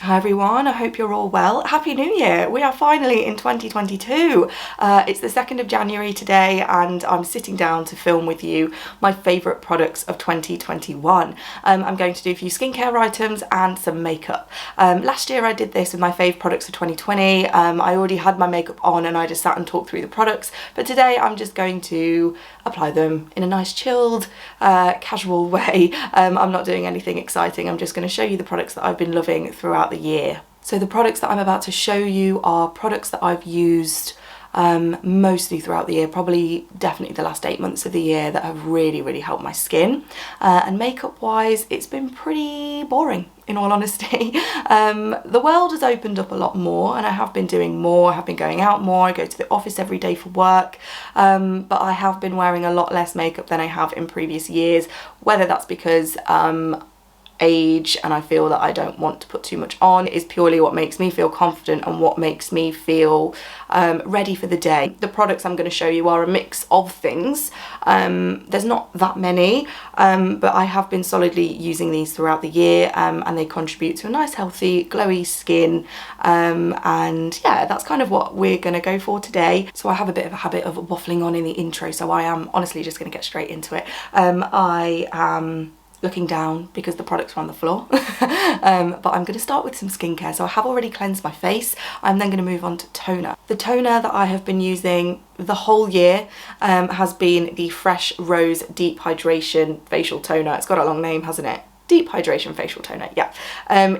Hi everyone, I hope you're all well. Happy New Year! We are finally in 2022. It's the 2nd of January today and I'm sitting down to film with you my favourite products of 2021. I'm going to do a few skincare items and some makeup. Last year I did this with my fave products of 2020. I already had my makeup on and I just sat and talked through the products, but today I'm just going to apply them in a nice chilled, casual way. I'm not doing anything exciting, I'm just going to show you the products that I've been loving throughout the year. So the products that I'm about to show you are products that I've used mostly throughout the year, probably definitely the last 8 months of the year, that have really helped my skin. And makeup wise, it's been pretty boring, in all honesty. The world has opened up a lot more and I have been doing more. I have been going out more, I go to the office every day for work, but I have been wearing a lot less makeup than I have in previous years, whether that's because age and I feel that I don't want to put too much on is purely what makes me feel confident and what makes me feel ready for the day. The products I'm going to show you are a mix of things. There's not that many, but I have been solidly using these throughout the year, and they contribute to a nice healthy glowy skin, and yeah, that's kind of what we're going to go for today. So I have a bit of a habit of waffling on in the intro, so I am honestly just going to get straight into it. I am looking down because the products are on the floor. But I'm going to start with some skincare. So I have already cleansed my face. I'm then going to move on to toner. The toner that I have been using the whole year has been the Fresh Rose Deep Hydration Facial Toner. It's got a long name, hasn't it? Deep Hydration Facial Toner, yeah.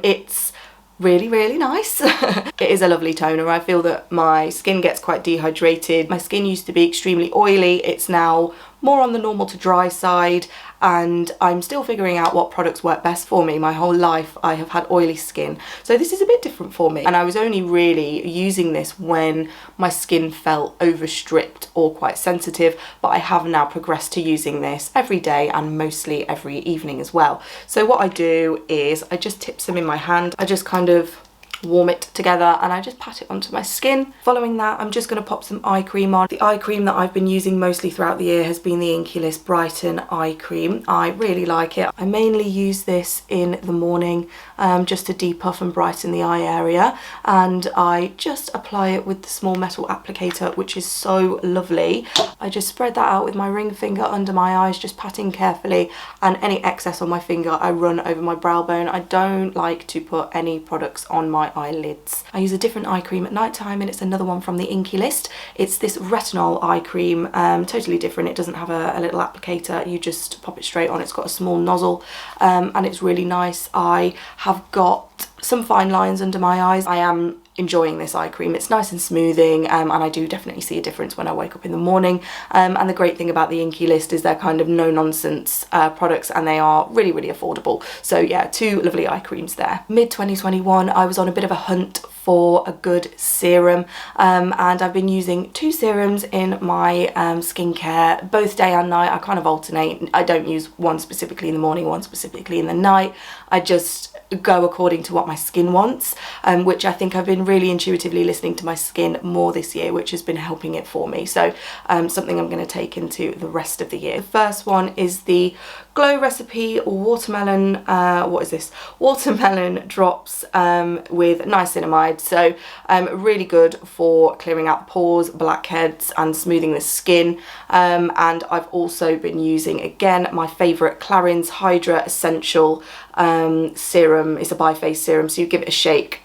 It's really nice. It is a lovely toner. I feel that my skin gets quite dehydrated. My skin used to be extremely oily. It's now more on the normal to dry side, and I'm still figuring out what products work best for me. My whole life I have had oily skin, so this is a bit different for me, and I was only really using this when my skin felt overstripped or quite sensitive, but I have now progressed to using this every day and mostly every evening as well. So what I do is I just tip some in my hand, I just kind of warm it together and I just pat it onto my skin. Following that, I'm just going to pop some eye cream on. The eye cream that I've been using mostly throughout the year has been the Inkey Brighten-i Cream. I really like it. I mainly use this in the morning just to depuff and brighten the eye area, and I just apply it with the small metal applicator, which is so lovely. I just spread that out with my ring finger under my eyes, just patting carefully, and any excess on my finger I run over my brow bone. I don't like to put any products on my eyelids. I use a different eye cream at night time, and it's another one from the Inkey list. It's this Retinol Eye Cream, totally different. It doesn't have a little applicator, you just pop it straight on. It's got a small nozzle, and it's really nice. I have got some fine lines under my eyes. I am enjoying this eye cream. It's nice and smoothing, and I do definitely see a difference when I wake up in the morning, and the great thing about the Inkey list is they're kind of no nonsense products, and they are really affordable. So yeah, 2 lovely eye creams there. Mid 2021 I was on a bit of a hunt for a good serum, and I've been using 2 serums in my skincare, both day and night. I kind of alternate. I don't use one specifically in the morning, one specifically in the night. I just go according to what my skin wants, which I think I've been really intuitively listening to my skin more this year, which has been helping it for me. So something I'm going to take into the rest of the year. The first one is the Glow Recipe Watermelon, what is this? Watermelon Drops with niacinamide. So really good for clearing out the pores, blackheads, and smoothing the skin. And I've also been using, again, my favourite Clarins Hydra-Essentiel serum. It's a bi-phase serum, so you give it a shake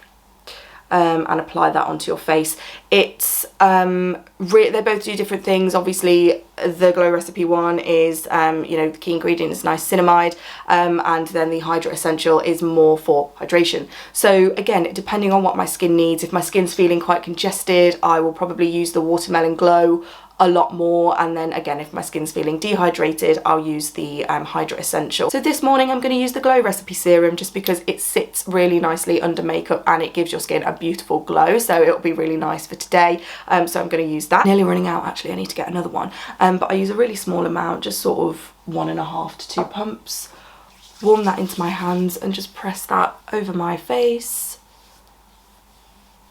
and apply that onto your face. It's they both do different things. Obviously the Glow Recipe one is you know, the key ingredient is niacinamide, and then the Hydra-Essentiel is more for hydration. So again, depending on what my skin needs, if my skin's feeling quite congested, I will probably use the Watermelon Glow a lot more, and then again, if my skin's feeling dehydrated, I'll use the Hydra-Essentiel. So this morning I'm going to use the Glow Recipe serum just because it sits really nicely under makeup and it gives your skin a beautiful glow, so it'll be really nice for today. So I'm going to use that. Nearly running out, actually. I need to get another one, but I use a really small amount, just sort of 1.5 to 2 pumps. Warm that into my hands and just press that over my face.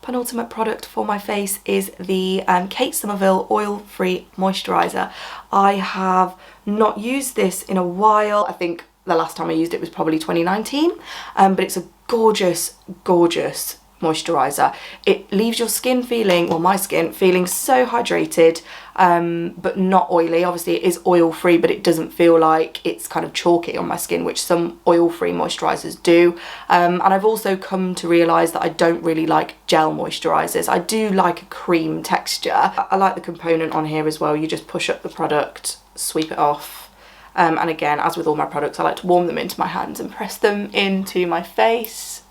Penultimate product for my face is the Kate Somerville Oil-Free Moisturiser. I have not used this in a while. I think the last time I used it was probably 2019, but it's a gorgeous, gorgeous moisturiser. It leaves your skin feeling, well, my skin feeling so hydrated, but not oily. Obviously it is oil free, but it doesn't feel like it's kind of chalky on my skin, which some oil free moisturisers do. And I've also come to realise that I don't really like gel moisturisers. I do like a cream texture. I like the component on here as well. You just push up the product, sweep it off. And again, as with all my products, I like to warm them into my hands and press them into my face.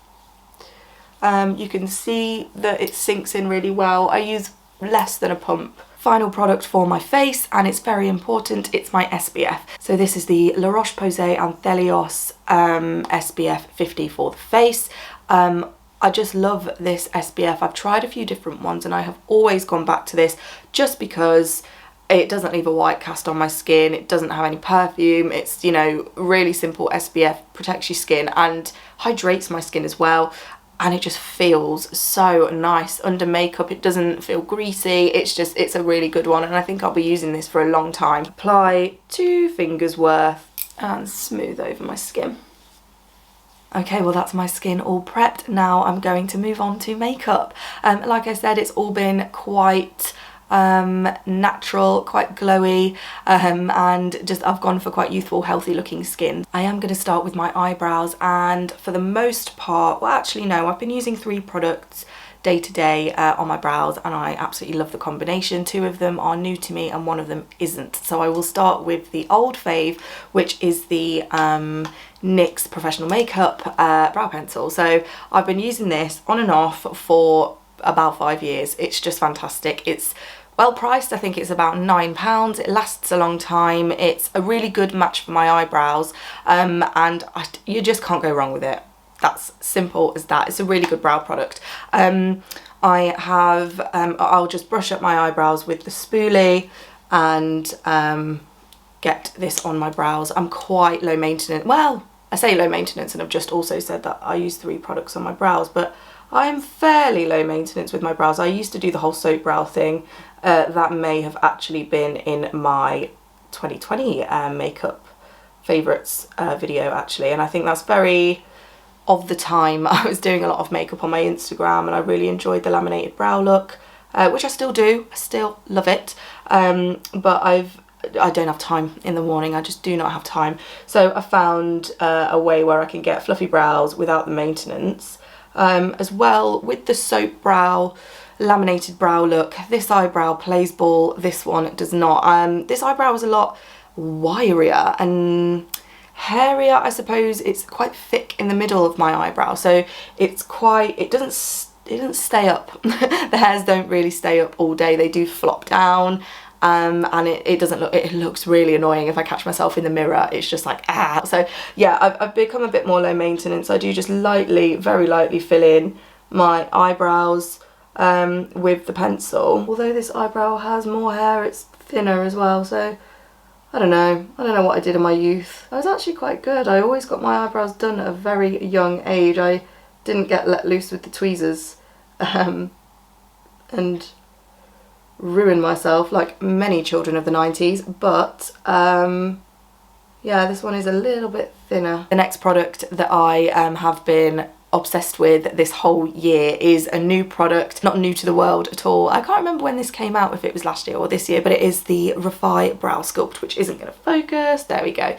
You can see that it sinks in really well. I use less than a pump. Final product for my face, and it's very important, it's my SPF. So this is the La Roche Posay Anthelios SPF 50 for the face. I just love this SPF. I've tried a few different ones and I have always gone back to this just because it doesn't leave a white cast on my skin, it doesn't have any perfume, it's, you know, really simple SPF, protects your skin and hydrates my skin as well. And it just feels so nice under makeup. It doesn't feel greasy. It's a really good one, and I think I'll be using this for a long time. Apply 2 fingers worth and smooth over my skin. Okay, well that's my skin all prepped. Now I'm going to move on to makeup. Like I said, it's all been quite natural, quite glowy, and just I've gone for quite youthful, healthy looking skin. I am going to start with my eyebrows, and for the most part, well actually no, I've been using 3 products day to day on my brows, and I absolutely love the combination. 2 of them are new to me and 1 of them isn't. So I will start with the old fave, which is the NYX Professional Makeup brow pencil. So I've been using this on and off for about 5 years. It's just fantastic. It's well priced. I think it's about £9. It lasts a long time. It's a really good match for my eyebrows, and you just can't go wrong with it. That's simple as that. It's a really good brow product. I'll just brush up my eyebrows with the spoolie and get this on my brows. I'm quite low maintenance. Well, I say low maintenance, and I've just also said that I use 3 products on my brows, but I'm fairly low maintenance with my brows. I used to do the whole soap brow thing. That may have actually been in my 2020 makeup favourites video actually, and I think that's very of the time. I was doing a lot of makeup on my Instagram and I really enjoyed the laminated brow look, which I still do. I still love it, but I don't have time in the morning. I just do not have time. So I found a way where I can get fluffy brows without the maintenance. As well with the soap brow, laminated brow look, this eyebrow plays ball, this one does not. This eyebrow is a lot wirier and hairier, I suppose. It's quite thick in the middle of my eyebrow, so it's quite, it doesn't stay up. The hairs don't really stay up all day, they do flop down. And it doesn't look, it looks really annoying if I catch myself in the mirror. It's just like, ah. So yeah, I've become a bit more low maintenance. I do just lightly, very lightly fill in my eyebrows with the pencil. Although this eyebrow has more hair, it's thinner as well, so I don't know what I did in my youth. I was actually quite good. I always got my eyebrows done at a very young age. I didn't get let loose with the tweezers and ruin myself like many children of the 90s, but yeah, this one is a little bit thinner. The next product that I have been obsessed with this whole year is a new product, not new to the world at all. I can't remember when this came out, if it was last year or this year, but it is the Refy Brow Sculpt, which isn't going to focus. There we go.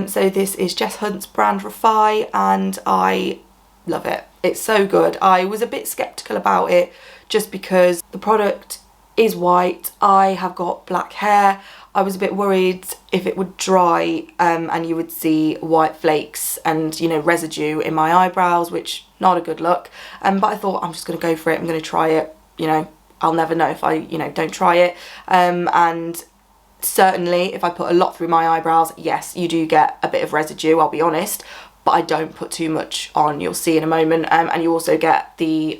So this is Jess Hunt's brand Refy, and I love it. It's so good. I was a bit skeptical about it just because the product is white. I have got black hair. I was a bit worried if it would dry and you would see white flakes and, you know, residue in my eyebrows, which not a good look. But I thought I'm just going to go for it. I'm going to try it. You know, I'll never know if I, you know, don't try it. And certainly if I put a lot through my eyebrows, yes, you do get a bit of residue, I'll be honest. But I don't put too much on. You'll see in a moment. And you also get the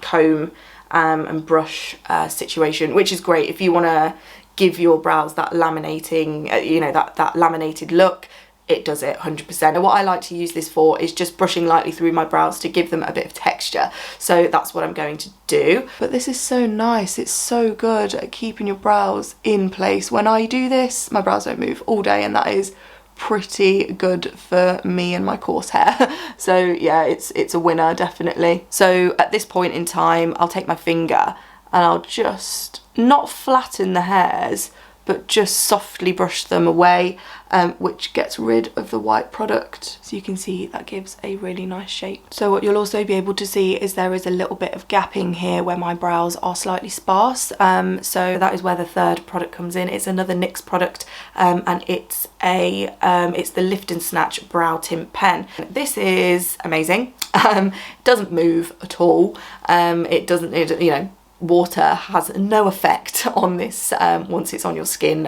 comb and brush situation, which is great if you want to give your brows that laminating, you know, that laminated look. It does it 100%. And what I like to use this for is just brushing lightly through my brows to give them a bit of texture. So that's what I'm going to do. But this is so nice. It's so good at keeping your brows in place. When I do this, my brows don't move all day, and that is pretty good for me and my coarse hair. So yeah, it's a winner, definitely. So at this point in time, I'll take my finger and I'll just not flatten the hairs, but just softly brush them away, which gets rid of the white product. So you can see that gives a really nice shape. So what you'll also be able to see is there is a little bit of gapping here where my brows are slightly sparse. So that is where the third product comes in. It's another NYX product, and it's the Lift and Snatch Brow Tint Pen. This is amazing. It doesn't move at all. You know, water has no effect on this once it's on your skin.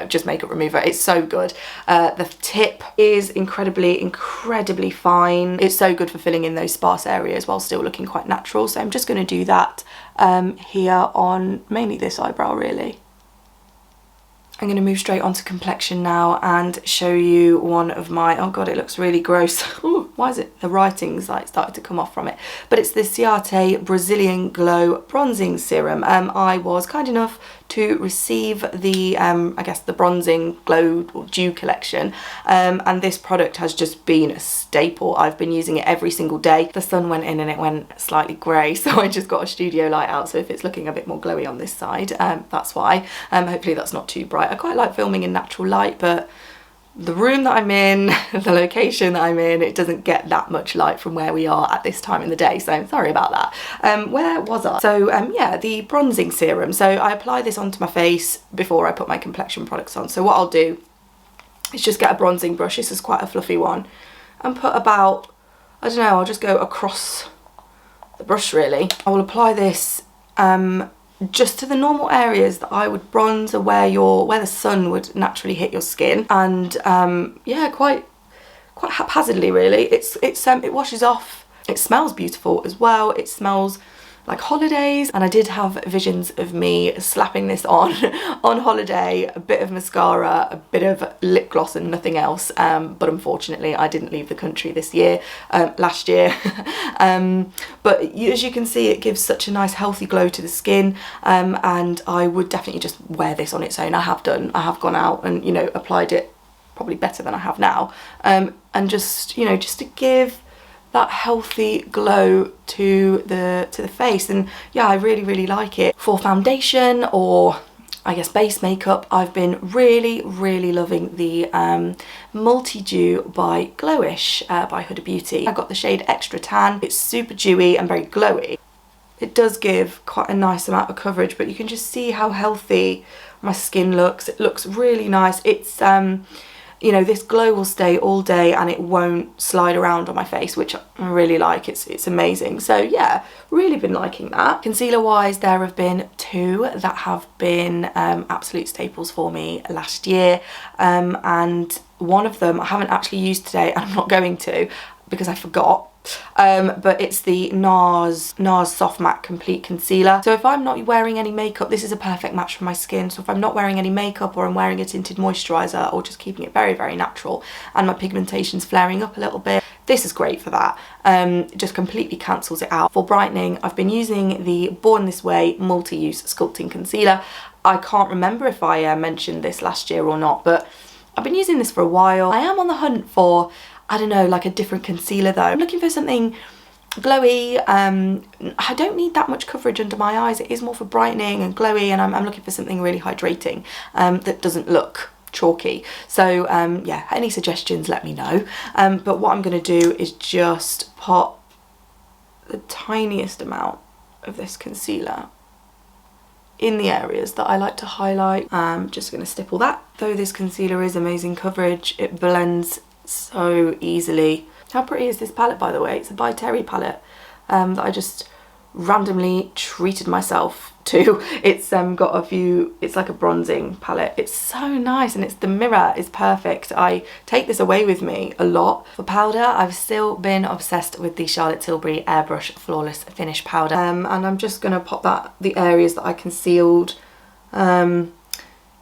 Just makeup remover. It's so good. The tip is incredibly fine. It's so good for filling in those sparse areas while still looking quite natural. So I'm just going to do that here on mainly this eyebrow, really. I'm going to move straight onto complexion now and show you one of my, oh god, it looks really gross. Ooh, why is it, the writing's like started to come off from it. But it's the Ciate Brazilian Glow Bronzing Serum. I was kind enough to receive the, I guess the Bronzing Glow or Dew collection. And this product has just been a staple. I've been using it every single day. The sun went in and it went slightly grey, so I just got a studio light out. So if it's looking a bit more glowy on this side, that's why. Hopefully that's not too bright. I quite like filming in natural light, but the room that I'm in, the location that I'm in, it doesn't get that much light from where we are at this time in the day, so sorry about that. Where was I? So yeah, the bronzing serum. So I apply this onto my face before I put my complexion products on. So what I'll do is just get a bronzing brush, this is quite a fluffy one, and put about, I don't know, I'll just go across the brush really. I will apply this just to the normal areas that I would bronze, or where the sun would naturally hit your skin, and yeah, quite haphazardly really. It washes off. It smells beautiful as well. It smells like holidays, and I did have visions of me slapping this on holiday, a bit of mascara, a bit of lip gloss and nothing else, but unfortunately I didn't leave the country this year, last year. But as you can see, it gives such a nice healthy glow to the skin, and I would definitely just wear this on its own. I have gone out and, you know, applied it probably better than I have now, and just, you know, just to give that healthy glow to the face. And yeah, I really like it. For foundation, or I guess base makeup, I've been really loving the Multidew by GloWish by Huda Beauty. I got the shade Extra Tan. It's super dewy and very glowy. It does give quite a nice amount of coverage, but you can just see how healthy my skin looks. It looks really nice. It's you know, this glow will stay all day and it won't slide around on my face, which I really like. It's amazing. So yeah, really been liking that. Concealer wise, there have been two that have been absolute staples for me last year, and one of them I haven't actually used today, and I'm not going to because I forgot. But it's the NARS Soft Matte Complete Concealer. So if I'm not wearing any makeup, this is a perfect match for my skin. So if I'm not wearing any makeup, or I'm wearing a tinted moisturiser, or just keeping it very natural, and my pigmentation's flaring up a little bit, this is great for that. Just completely cancels it out. For brightening, I've been using the Born This Way Multi-Use Sculpting Concealer. I can't remember if I mentioned this last year or not, but I've been using this for a while. I am on the hunt for, I don't know, like a different concealer though. I'm looking for something glowy. I don't need that much coverage under my eyes. It is more for brightening and glowy, and I'm looking for something really hydrating that doesn't look chalky. So yeah, any suggestions, let me know. But what I'm going to do is just put the tiniest amount of this concealer in the areas that I like to highlight. I'm just going to stipple that. Though this concealer is amazing coverage, it blends so easily. How pretty is this palette, by the way? It's a by Terry palette that I just randomly treated myself to. It's got a few, it's like a bronzing palette. It's so nice, and the mirror is perfect. I take this away with me a lot. For powder, I've still been obsessed with the Charlotte Tilbury Airbrush Flawless Finish powder, and I'm just gonna pop the areas that I concealed.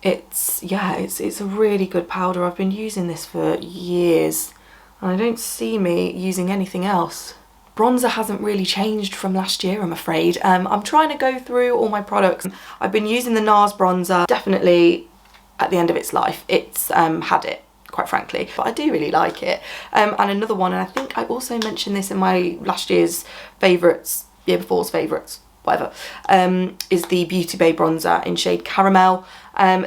It's a really good powder. I've been using this for years, and I don't see me using anything else. Bronzer hasn't really changed from last year, I'm afraid. I'm trying to go through all my products. I've been using the NARS bronzer, definitely at the end of its life. It's had it quite frankly, but I do really like it. And another one, and I think I also mentioned this in my last year's favourites, year before's favourites, whatever, is the Beauty Bay bronzer in shade Caramel.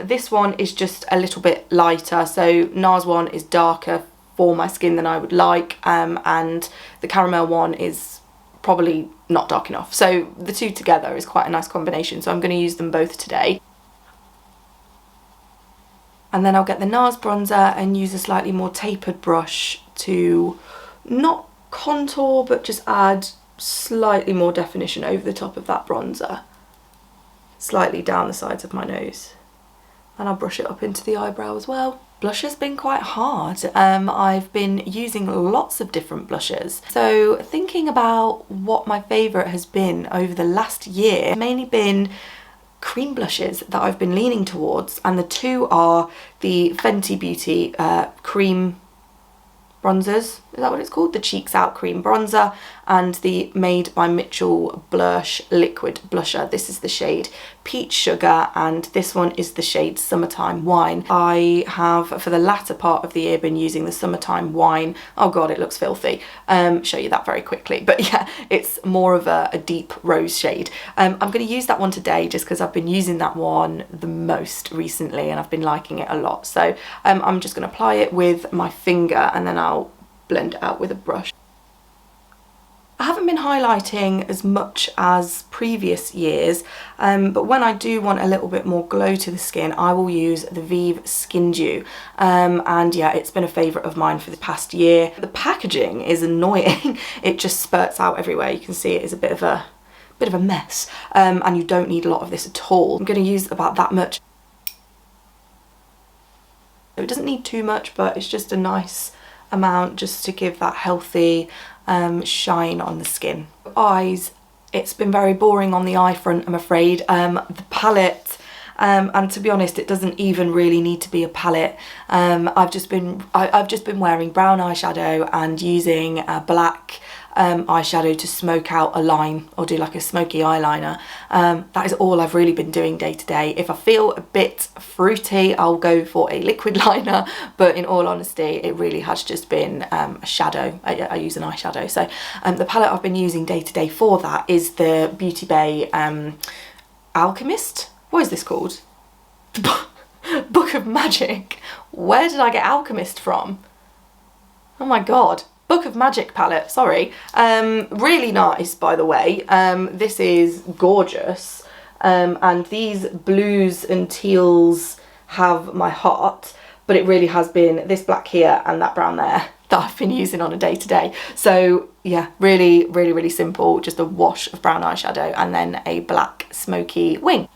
This one is just a little bit lighter, so NARS one is darker for my skin than I would like, and the Caramel one is probably not dark enough. So the two together is quite a nice combination, so I'm going to use them both today. And then I'll get the NARS bronzer and use a slightly more tapered brush to not contour, but just add slightly more definition over the top of that bronzer, slightly down the sides of my nose, and I'll brush it up into the eyebrow as well. Blush has been quite hard. I've been using lots of different blushes, so thinking about what my favourite has been over the last year, mainly been cream blushes that I've been leaning towards, and the two are the Fenty Beauty cream bronzers, is that what it's called? The Cheeks Out cream bronzer, and the Made by Mitchell Blush liquid blusher. This is the shade Peach Sugar, and this one is the shade Summertime Wine. I have, for the latter part of the year, been using the Summertime Wine. Oh god, it looks filthy. Show you that very quickly, but yeah, it's more of a deep rose shade. I'm going to use that one today just because I've been using that one the most recently and I've been liking it a lot. So I'm just going to apply it with my finger and then I'll blend it out with a brush. I haven't been highlighting as much as previous years, but when I do want a little bit more glow to the skin, I will use the Vieve Skin Dew, and yeah, it's been a favourite of mine for the past year. The packaging is annoying. It just spurts out everywhere. You can see it is a bit of a mess, and you don't need a lot of this at all. I'm going to use about that much. It doesn't need too much, but it's just a nice amount just to give that healthy shine on the skin. Eyes, it's been very boring on the eye front, I'm afraid. The palette, and to be honest, it doesn't even really need to be a palette. I've just been wearing brown eyeshadow and using a black eyeshadow to smoke out a line or do like a smoky eyeliner. That is all I've really been doing day to day. If I feel a bit fruity, I'll go for a liquid liner, but in all honesty, it really has just been a shadow. I use an eyeshadow. So the palette I've been using day to day for that is the Beauty Bay Alchemist. What is this called? Book of Magic. Where did I get Alchemist from? Oh my god. Book of Magic palette, sorry. Really nice, by the way. This is gorgeous. And these blues and teals have my heart, but it really has been this black here and that brown there that I've been using on a day-to-day. So yeah, really, really, really simple. Just a wash of brown eyeshadow and then a black smoky wing.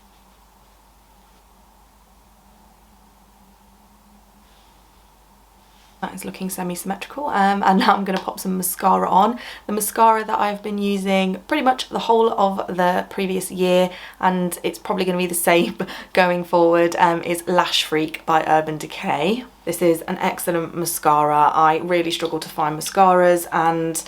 That is looking semi-symmetrical, and now I'm going to pop some mascara on. The mascara that I've been using pretty much the whole of the previous year, and it's probably going to be the same going forward, is Lash Freak by Urban Decay. This is an excellent mascara. I really struggle to find mascaras and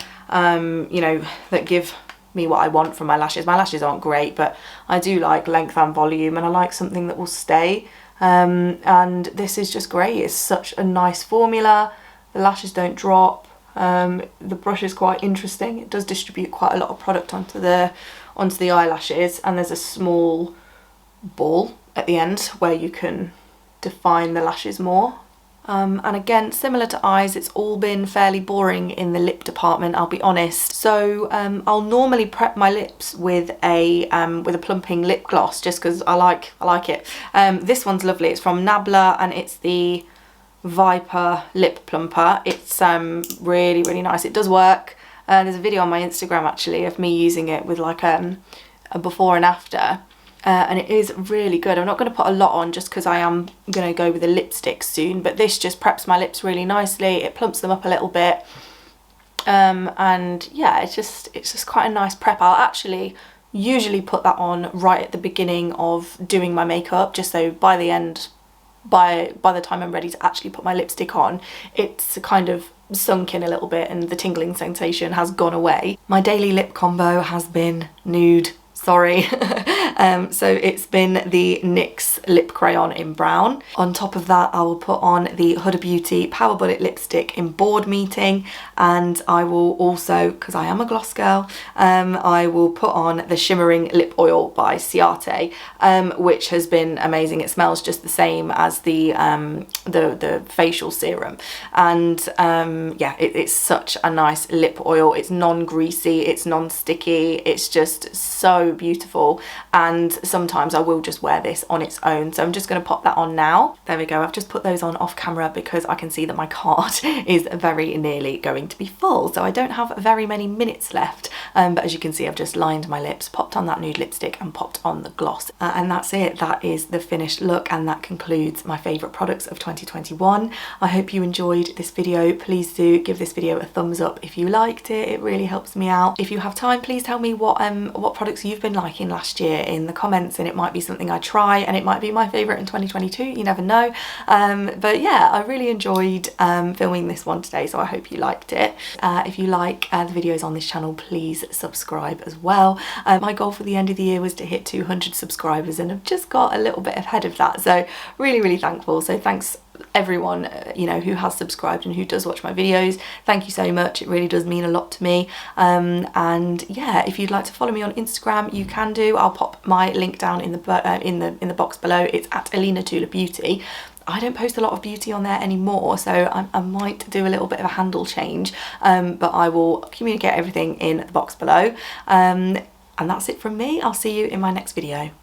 you know, that give me what I want from my lashes. My lashes aren't great, but I do like length and volume, and I like something that will stay. And this is just great. It's such a nice formula. The lashes don't drop. The brush is quite interesting. It does distribute quite a lot of product onto the eyelashes, and there's a small ball at the end where you can define the lashes more. And again, similar to eyes, it's all been fairly boring in the lip department, I'll be honest. So I'll normally prep my lips with a plumping lip gloss just because I like it. This one's lovely. It's from Nabla and it's the Viper Lip Plumper. It's really, really nice. It does work. There's a video on my Instagram actually of me using it with like a before and after. And it is really good. I'm not going to put a lot on just because I am going to go with a lipstick soon, but this just preps my lips really nicely. It plumps them up a little bit, and yeah, it's just quite a nice prep. I'll actually usually put that on right at the beginning of doing my makeup, just so by the end, by the time I'm ready to actually put my lipstick on, it's kind of sunk in a little bit and the tingling sensation has gone away. My daily lip combo has been nude. Sorry. So it's been the NYX NYX Lip Crayon in brown. On top of that, I will put on the Huda Beauty Power Bullet lipstick in Board Meeting, and I will also, because I am a gloss girl, I will put on the Shimmering Lip Oil by Ciate, which has been amazing. It smells just the same as the facial serum, and yeah, it's such a nice lip oil. It's non-greasy, it's non-sticky, it's just so beautiful, and sometimes I will just wear this on its own. So I'm just going to pop that on now. There we go. I've just put those on off camera because I can see that my card is very nearly going to be full, so I don't have very many minutes left, but as you can see, I've just lined my lips, popped on that nude lipstick and popped on the gloss, and that's it. That is the finished look, and that concludes my favourite products of 2021. I hope you enjoyed this video. Please do give this video a thumbs up if you liked it. It really helps me out. If you have time, please tell me what products you've been liking last year in the comments, and it might be something I try and it might be my favourite in 2022, you never know. But yeah, I really enjoyed filming this one today, so I hope you liked it. If you like the videos on this channel, please subscribe as well. My goal for the end of the year was to hit 200 subscribers, and I've just got a little bit ahead of that, so really thankful. So thanks everyone you know, who has subscribed and who does watch my videos. Thank you so much. It really does mean a lot to me. And yeah, if you'd like to follow me on Instagram, you can do. I'll pop my link down in the box below. It's at Alina Beauty. I don't post a lot of beauty on there anymore, so I might do a little bit of a handle change, but I will communicate everything in the box below. And that's it from me. I'll see you in my next video.